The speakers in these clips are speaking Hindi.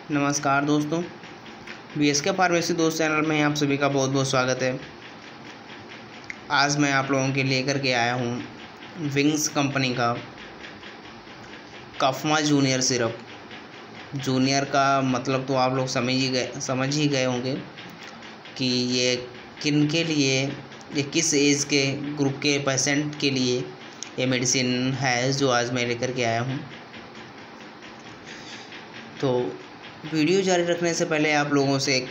नमस्कार दोस्तों, BSK फार्मेसी दोस्त चैनल में आप सभी का बहुत बहुत स्वागत है। आज मैं आप लोगों के लेकर के आया हूँ विंग्स कंपनी का कफमा जूनियर सिरप। जूनियर का मतलब तो आप लोग समझ ही गए होंगे कि ये किन के लिए, ये किस एज के ग्रुप के पेशेंट के लिए ये मेडिसिन है जो आज मैं लेकर के आया हूँ। तो वीडियो जारी रखने से पहले आप लोगों से एक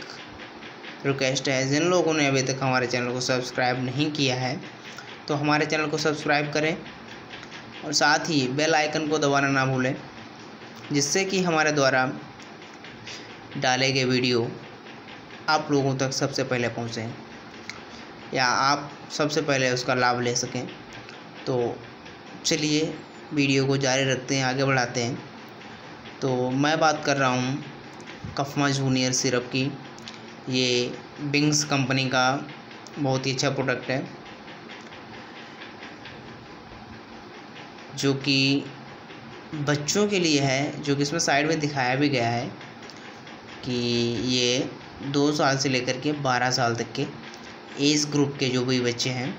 रिक्वेस्ट है, जिन लोगों ने अभी तक हमारे चैनल को सब्सक्राइब नहीं किया है तो हमारे चैनल को सब्सक्राइब करें और साथ ही बेल आइकन को दबाना ना भूलें, जिससे कि हमारे द्वारा डाले गए वीडियो आप लोगों तक सबसे पहले पहुंचें या आप सबसे पहले उसका लाभ ले सकें। तो चलिए वीडियो को जारी रखते हैं, आगे बढ़ाते हैं। तो मैं बात कर रहा हूँ कफमा जूनियर सिरप की। ये विंग्स कंपनी का बहुत ही अच्छा प्रोडक्ट है जो कि बच्चों के लिए है, जो कि इसमें साइड में दिखाया भी गया है कि ये 2 साल से लेकर के 12 साल तक के एज ग्रुप के जो भी बच्चे हैं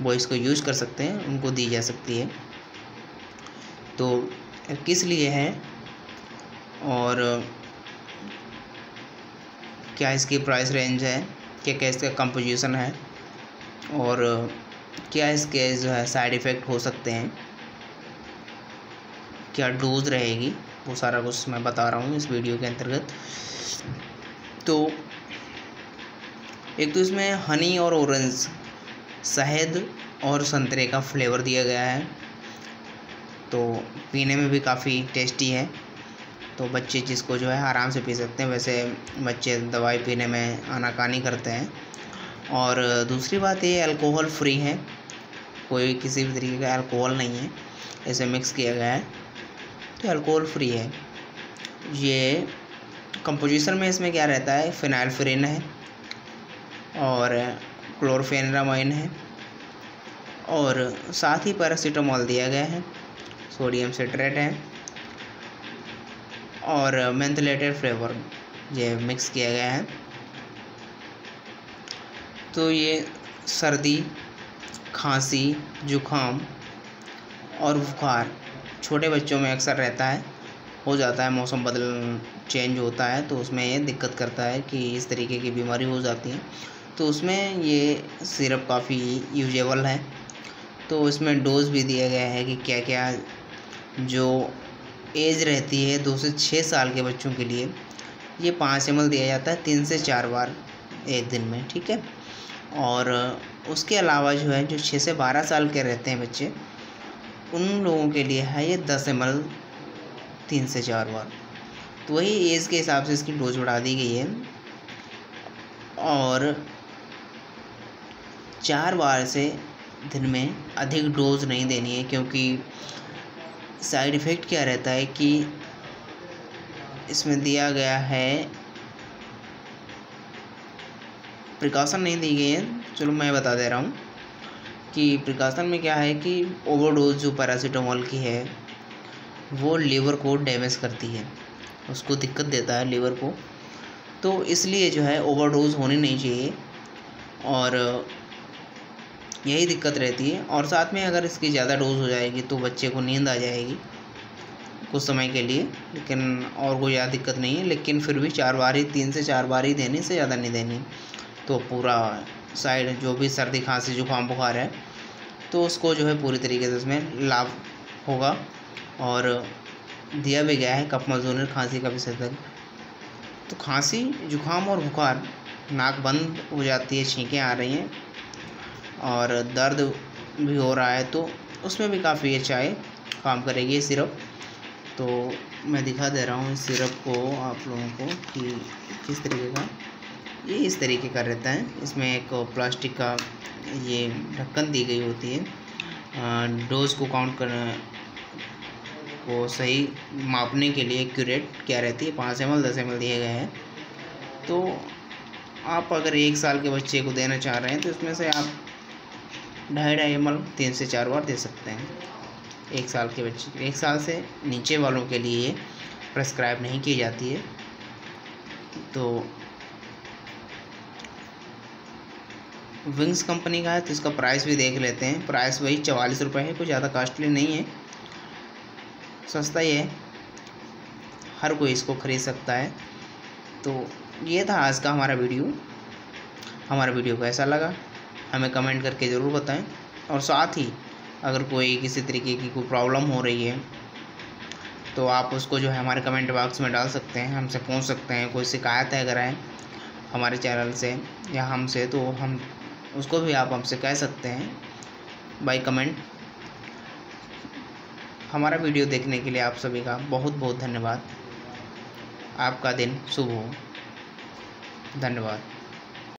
वो इसको यूज़ कर सकते हैं, उनको दी जा सकती है। तो किस लिए है और क्या इसकी प्राइस रेंज है, क्या इसका कंपोजिशन है और क्या इसके जो है साइड इफ़ेक्ट हो सकते हैं, क्या डोज रहेगी, वो सारा कुछ मैं बता रहा हूँ इस वीडियो के अंतर्गत। तो एक तो इसमें हनी और ऑरेंज, शहद और संतरे का फ्लेवर दिया गया है, तो पीने में भी काफ़ी टेस्टी है। तो बच्चे जिसको जो है आराम से पी सकते हैं। वैसे बच्चे दवाई पीने में आनाकानी करते हैं। और दूसरी बात ये अल्कोहल फ्री है, कोई किसी भी तरीके का अल्कोहल नहीं है, इसे मिक्स किया गया है तो अल्कोहल फ्री है। ये कंपोजिशन में इसमें क्या रहता है, फिनाइल्फ्यूरिन है और क्लोरफेनिरामाइन है और साथ ही पैरासीटामोल दिया गया है, सोडियम सिट्रेट है और मेंथोलेटेड फ्लेवर ये मिक्स किया गया है। तो ये सर्दी, खांसी, जुखाम और बुखार छोटे बच्चों में अक्सर रहता है, हो जाता है, मौसम चेंज होता है तो उसमें ये दिक्कत करता है कि इस तरीके की बीमारी हो जाती है। तो उसमें ये सिरप काफ़ी यूजेबल है। तो इसमें डोज भी दिया गया है कि क्या क्या जो एज रहती है 2 से 6 साल के बच्चों के लिए ये 5 ml दिया जाता है 3 से 4 बार एक दिन में, ठीक है। और उसके अलावा जो है जो 6 से 12 साल के रहते हैं बच्चे, उन लोगों के लिए है ये 10 ml 3 से 4 बार। तो वही एज के हिसाब से इसकी डोज बढ़ा दी गई है और 4 बार से दिन में अधिक डोज नहीं देनी है, क्योंकि साइड इफ़ेक्ट क्या रहता है कि इसमें दिया गया है, प्रिकॉशन नहीं दी गई है। चलो मैं बता दे रहा हूँ कि प्रिकॉशन में क्या है कि ओवरडोज जो पैरासीटामोल की है वो लीवर को डैमेज करती है, उसको दिक्कत देता है लीवर को, तो इसलिए जो है ओवरडोज होनी नहीं चाहिए और यही दिक्कत रहती है। और साथ में अगर इसकी ज़्यादा डोज हो जाएगी तो बच्चे को नींद आ जाएगी कुछ समय के लिए, लेकिन और कोई ज़्यादा दिक्कत नहीं है। लेकिन फिर भी 4 बार ही, 3 से 4 बार ही देनी, से ज़्यादा नहीं देनी। तो पूरा साइड जो भी सर्दी, खांसी, जुकाम, बुखार है तो उसको जो है पूरी तरीके से उसमें लाभ होगा। और दिया भी गया है कफमा जूनियर खांसी का विशेषज्ञ। तो खांसी, जुकाम और बुखार, नाक बंद हो जाती है, छींकें आ रही हैं और दर्द भी हो रहा है, तो उसमें भी काफ़ी अच्छा है, काम करेगी ये सिरप। तो मैं दिखा दे रहा हूँ इस सिरप को आप लोगों को कि किस तरीके का, ये इस तरीके का रहता है। इसमें एक प्लास्टिक का ये ढक्कन दी गई होती है। डोज को काउंट करने को सही मापने के लिए एक्यूरेट क्या रहती है, 5 ml 10 ml दिए गए हैं। तो आप अगर 1 साल के बच्चे को देना चाह रहे हैं तो इसमें से आप 2.5 ml 3 से 4 बार दे सकते हैं 1 साल के बच्चे। 1 साल से नीचे वालों के लिए प्रेस्क्राइब नहीं की जाती है। तो विंग्स कंपनी का है, तो इसका प्राइस भी देख लेते हैं। प्राइस वही 44 रुपये है, कुछ ज़्यादा कॉस्टली नहीं है, सस्ता ही है, हर कोई इसको ख़रीद सकता है। तो ये था आज का हमारा वीडियो। हमारा वीडियो कैसा लगा हमें कमेंट करके ज़रूर बताएं, और साथ ही अगर कोई किसी तरीके की कोई प्रॉब्लम हो रही है तो आप उसको जो है हमारे कमेंट बॉक्स में डाल सकते हैं, हमसे पूछ सकते हैं। कोई शिकायत है अगर है हमारे चैनल से या हमसे, तो हम उसको भी आप हमसे कह सकते हैं बाय कमेंट। हमारा वीडियो देखने के लिए आप सभी का बहुत बहुत धन्यवाद। आपका दिन शुभ हो। धन्यवाद।